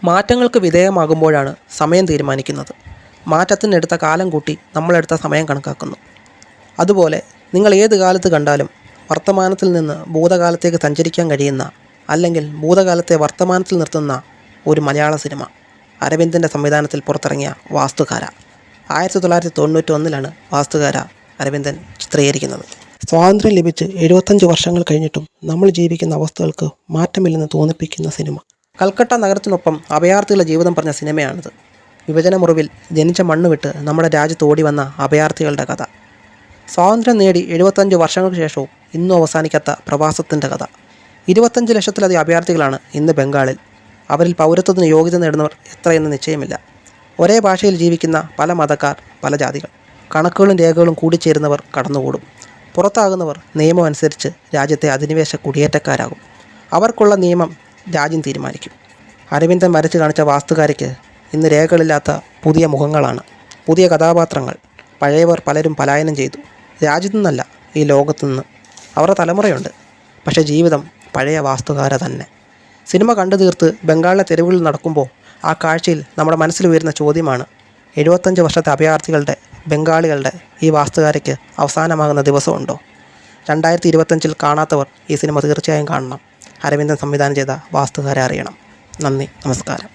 മാറ്റങ്ങൾക്ക് വിധേയമാകുമ്പോഴാണ് സമയം തീരുമാനിക്കുന്നത്. മാറ്റത്തിനെടുത്ത കാലം കൂട്ടി നമ്മളെടുത്ത സമയം കണക്കാക്കുന്നു. അതുപോലെ നിങ്ങൾ ഏത് കാലത്ത് കണ്ടാലും വർത്തമാനത്തിൽ നിന്ന് ഭൂതകാലത്തേക്ക് സഞ്ചരിക്കാൻ കഴിയുന്ന, അല്ലെങ്കിൽ ഭൂതകാലത്തെ വർത്തമാനത്തിൽ നിർത്തുന്ന ഒരു മലയാള സിനിമ അരവിന്ദൻ്റെ സംവിധാനത്തിൽ പുറത്തിറങ്ങിയ വാസ്തുകാര. 1991 വാസ്തുകാര അരവിന്ദൻ ചിത്രീകരിക്കുന്നത്. സ്വാതന്ത്ര്യം ലഭിച്ച് 75 വർഷങ്ങൾ കഴിഞ്ഞിട്ടും നമ്മൾ ജീവിക്കുന്ന അവസ്ഥകൾക്ക് മാറ്റമില്ലെന്ന് തോന്നിപ്പിക്കുന്ന സിനിമ. കൽക്കട്ട നഗരത്തിനൊപ്പം അഭയാർത്ഥികളുടെ ജീവിതം പറഞ്ഞ സിനിമയാണിത്. വിഭജനമുറിവിൽ ജനിച്ച മണ്ണ് വിട്ട് നമ്മുടെ രാജ്യത്ത് ഓടി വന്ന അഭയാർത്ഥികളുടെ കഥ. സ്വാതന്ത്ര്യം നേടി 75 വർഷങ്ങൾക്ക് ശേഷവും ഇന്നും അവസാനിക്കാത്ത പ്രവാസത്തിൻ്റെ കഥ. 25 ലക്ഷത്തിലധികം അഭയാർത്ഥികളാണ് ഇന്ന് ബംഗാളിൽ. അവരിൽ പൗരത്വത്തിന് യോഗ്യത നേടുന്നവർ എത്രയെന്ന് നിശ്ചയമില്ല. ഒരേ ഭാഷയിൽ ജീവിക്കുന്ന പല മതക്കാർ, പല ജാതികൾ. കണക്കുകളും രേഖകളും കൂടിച്ചേരുന്നവർ കടന്നുകൂടും. പുറത്താകുന്നവർ നിയമം അനുസരിച്ച് രാജ്യത്തെ അധിനിവേശ കുടിയേറ്റക്കാരാകും. അവർക്കുള്ള നിയമം രാജ്യം തീരുമാനിക്കും. അരവിന്ദൻ വരച്ച് കാണിച്ച വാസ്തുകാരയ്ക്ക് ഇന്ന് രേഖകളില്ലാത്ത പുതിയ മുഖങ്ങളാണ്, പുതിയ കഥാപാത്രങ്ങൾ. പഴയവർ പലരും പലായനം ചെയ്തു, രാജ്യത്തു നിന്നല്ല, ഈ ലോകത്തു നിന്ന്. അവരുടെ തലമുറയുണ്ട്, പക്ഷേ ജീവിതം പഴയ വാസ്തുകാര തന്നെ. സിനിമ കണ്ടു തീർത്ത് ബംഗാളിലെ തെരുവുകളിൽ നടക്കുമ്പോൾ ആ കാഴ്ചയിൽ നമ്മുടെ മനസ്സിൽ ഉയരുന്ന ചോദ്യമാണ്, 75 വർഷത്തെ അഭയാർത്ഥികളുടെ, ബംഗാളികളുടെ ഈ വാസ്തുകാരയ്ക്ക് അവസാനമാകുന്ന ദിവസമുണ്ടോ? 2025 കാണാത്തവർ ഈ സിനിമ തീർച്ചയായും കാണണം. അരവിന്ദൻ സംവിധാനം ചെയ്ത വാസ്തുകാരെ അറിയണം. നന്ദി, നമസ്കാരം.